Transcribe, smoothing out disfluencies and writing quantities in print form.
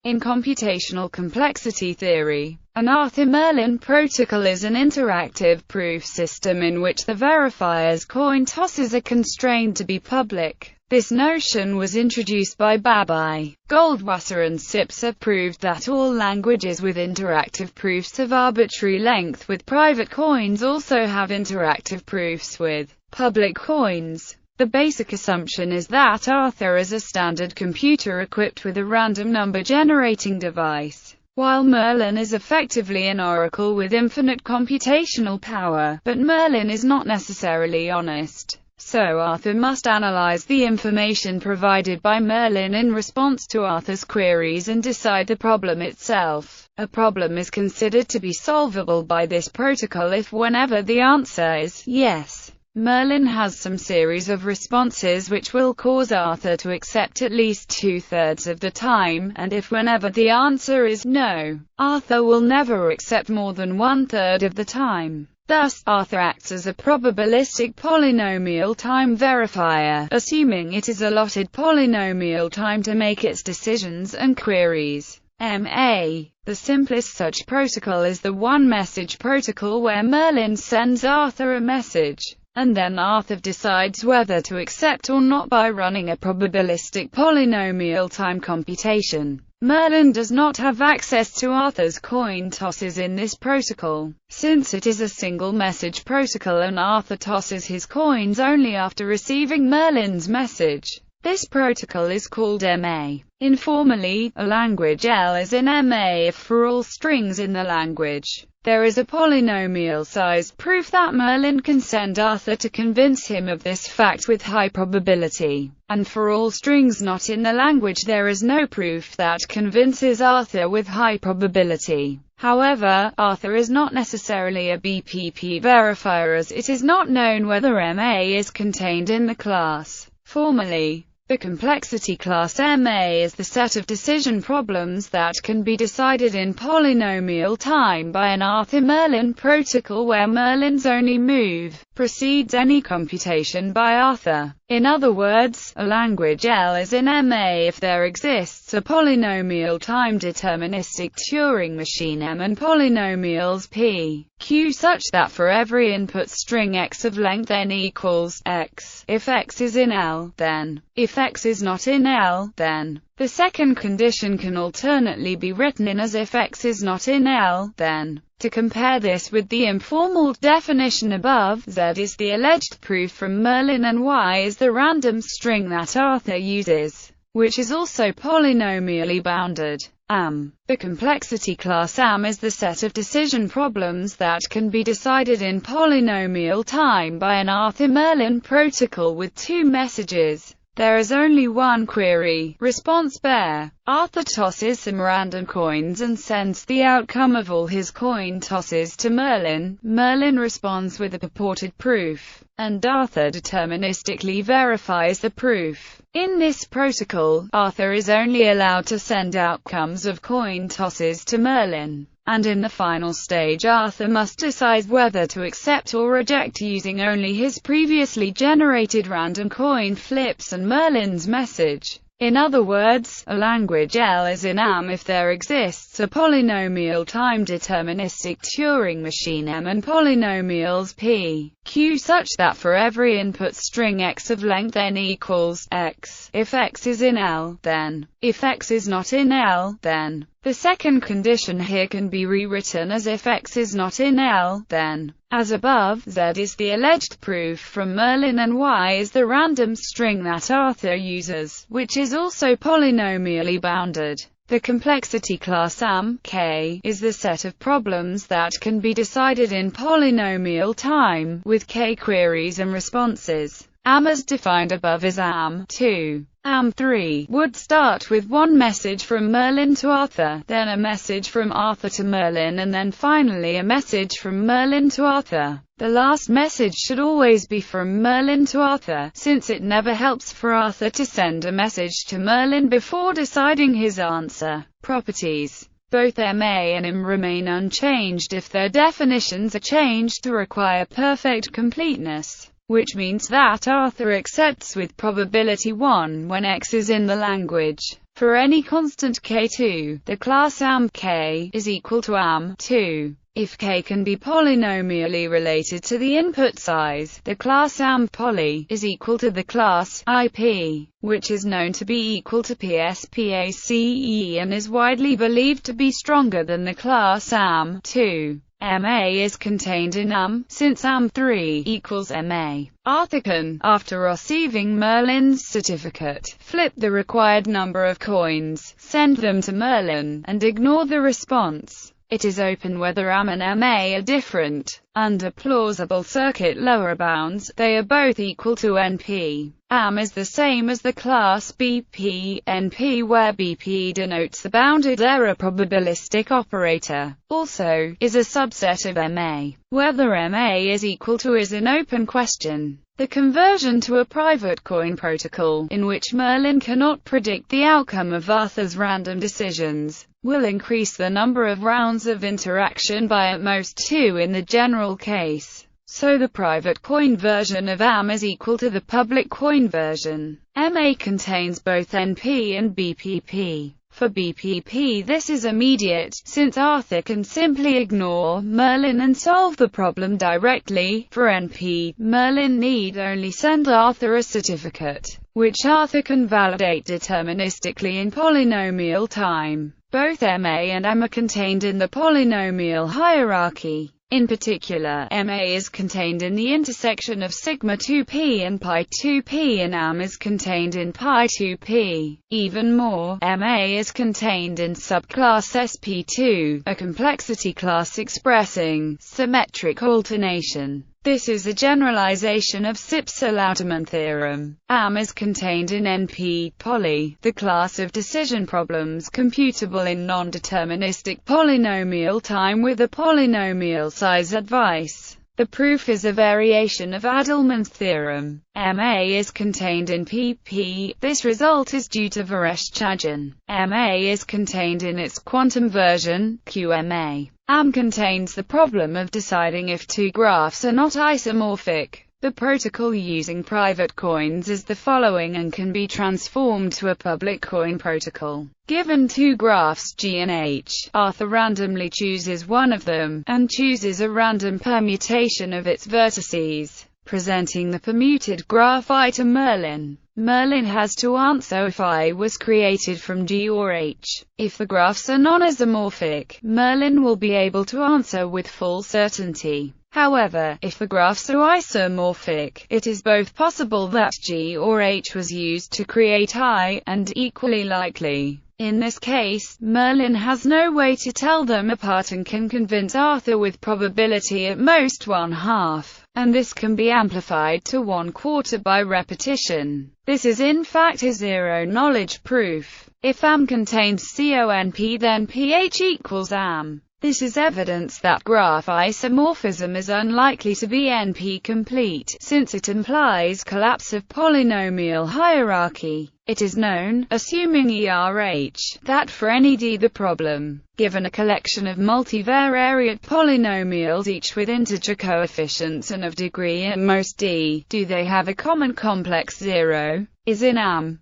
In computational complexity theory, an Arthur-Merlin protocol is an interactive proof system in which the verifier's coin tosses are constrained to be public. This notion was introduced by Babai, Goldwasser and Sipser proved that all languages with interactive proofs of arbitrary length with private coins also have interactive proofs with public coins. The basic assumption is that Arthur is a standard computer equipped with a random number generating device, while Merlin is effectively an oracle with infinite computational power, but Merlin is not necessarily honest. So Arthur must analyze the information provided by Merlin in response to Arthur's queries and decide the problem itself. A problem is considered to be solvable by this protocol if whenever the answer is yes, Merlin has some series of responses which will cause Arthur to accept at least 2/3 of the time, and if whenever the answer is no, Arthur will never accept more than 1/3 of the time. Thus, Arthur acts as a probabilistic polynomial time verifier, assuming it is allotted polynomial time to make its decisions and queries. The simplest such protocol is the one-message protocol where Merlin sends Arthur a message, and then Arthur decides whether to accept or not by running a probabilistic polynomial time computation. Merlin does not have access to Arthur's coin tosses in this protocol, since it is a single message protocol and Arthur tosses his coins only after receiving Merlin's message. This protocol is called MA. Informally, a language L is in MA if for all strings in the language, there is a polynomial-sized proof that Merlin can send Arthur to convince him of this fact with high probability, and for all strings not in the language there is no proof that convinces Arthur with high probability. However, Arthur is not necessarily a BPP verifier as it is not known whether MA is contained in the class. Formally, the complexity class MA is the set of decision problems that can be decided in polynomial time by an Arthur-Merlin protocol where Merlin's only move precedes any computation by Arthur. In other words, a language L is in MA if there exists a polynomial time deterministic Turing machine M and polynomials P, Q such that for every input string x of length n equals x, if x is in L, then, if x is not in L, then. The second condition can alternately be written in as if x is not in L, then. To compare this with the informal definition above, Z is the alleged proof from Merlin and Y is the random string that Arthur uses, which is also polynomially bounded. The complexity class AM is the set of decision problems that can be decided in polynomial time by an Arthur-Merlin protocol with two messages. There is only one query, response bear. Arthur tosses some random coins and sends the outcome of all his coin tosses to Merlin. Merlin responds with a purported proof, and Arthur deterministically verifies the proof. In this protocol, Arthur is only allowed to send outcomes of coin tosses to Merlin, and in the final stage Arthur must decide whether to accept or reject using only his previously generated random coin flips and Merlin's message. In other words, a language L is in AM if there exists a polynomial time deterministic Turing machine M and polynomials P, Q such that for every input string x of length n equals x, if x is in L, then. If x is not in L, then. The second condition here can be rewritten as if x is not in L, then. As above, Z is the alleged proof from Merlin and Y is the random string that Arthur uses, which is also polynomially bounded. The complexity class AM, K, is the set of problems that can be decided in polynomial time, with K queries and responses. AM as defined above is AM2. AM3 would start with one message from Merlin to Arthur, then a message from Arthur to Merlin and then finally a message from Merlin to Arthur. The last message should always be from Merlin to Arthur, since it never helps for Arthur to send a message to Merlin before deciding his answer. Properties. Both MA and M remain unchanged if their definitions are changed to require perfect completeness, which means that Arthur accepts with probability 1 when x is in the language. For any constant k2, the class am_k is equal to am2. If k can be polynomially related to the input size, the class am_poly is equal to the class IP, which is known to be equal to PSPACE and is widely believed to be stronger than the class am2. MA is contained in AM, since AM3 equals MA. Arthur can, after receiving Merlin's certificate, flip the required number of coins, send them to Merlin, and ignore the response. It is open whether AM and MA are different. Under plausible circuit lower bounds, they are both equal to NP. AM is the same as the class BP, NP, where BP denotes the bounded error probabilistic operator. Also, is a subset of MA. Whether MA is equal to is an open question. The conversion to a private coin protocol, in which Merlin cannot predict the outcome of Arthur's random decisions, will increase the number of rounds of interaction by at most 2 in the general case. So the private coin version of AM is equal to the public coin version. MA contains both NP and BPP. For BPP this is immediate, since Arthur can simply ignore Merlin and solve the problem directly. For NP, Merlin need only send Arthur a certificate, which Arthur can validate deterministically in polynomial time. Both MA and AM are contained in the polynomial hierarchy. In particular, MA is contained in the intersection of sigma 2p and pi 2p, and AM is contained in pi 2p. Even more, MA is contained in subclass SP2, a complexity class expressing symmetric alternation. This is a generalization of Zipser-Lauterman theorem. AM is contained in NP-poly, the class of decision problems computable in non-deterministic polynomial time with a polynomial size advice. The proof is a variation of Adelman's theorem. MA is contained in PP. This result is due to Vereshchagin. MA is contained in its quantum version, QMA. AM contains the problem of deciding if two graphs are not isomorphic. The protocol using private coins is the following and can be transformed to a public coin protocol. Given two graphs G and H, Arthur randomly chooses one of them, and chooses a random permutation of its vertices, presenting the permuted graph I to Merlin. Merlin has to answer if I was created from G or H. If the graphs are non-isomorphic, Merlin will be able to answer with full certainty. However, if the graphs are isomorphic, it is both possible that G or H was used to create I, and equally likely, in this case, Merlin has no way to tell them apart and can convince Arthur with probability at most 1/2, and this can be amplified to 1/4 by repetition. This is in fact a zero-knowledge proof. If AM contains CONP, then PH equals AM. This is evidence that graph isomorphism is unlikely to be NP-complete, since it implies collapse of polynomial hierarchy. It is known, assuming ERH, that for any D the problem, given a collection of multivariate polynomials each with integer coefficients and of degree at most D, do they have a common complex 0, is in AM.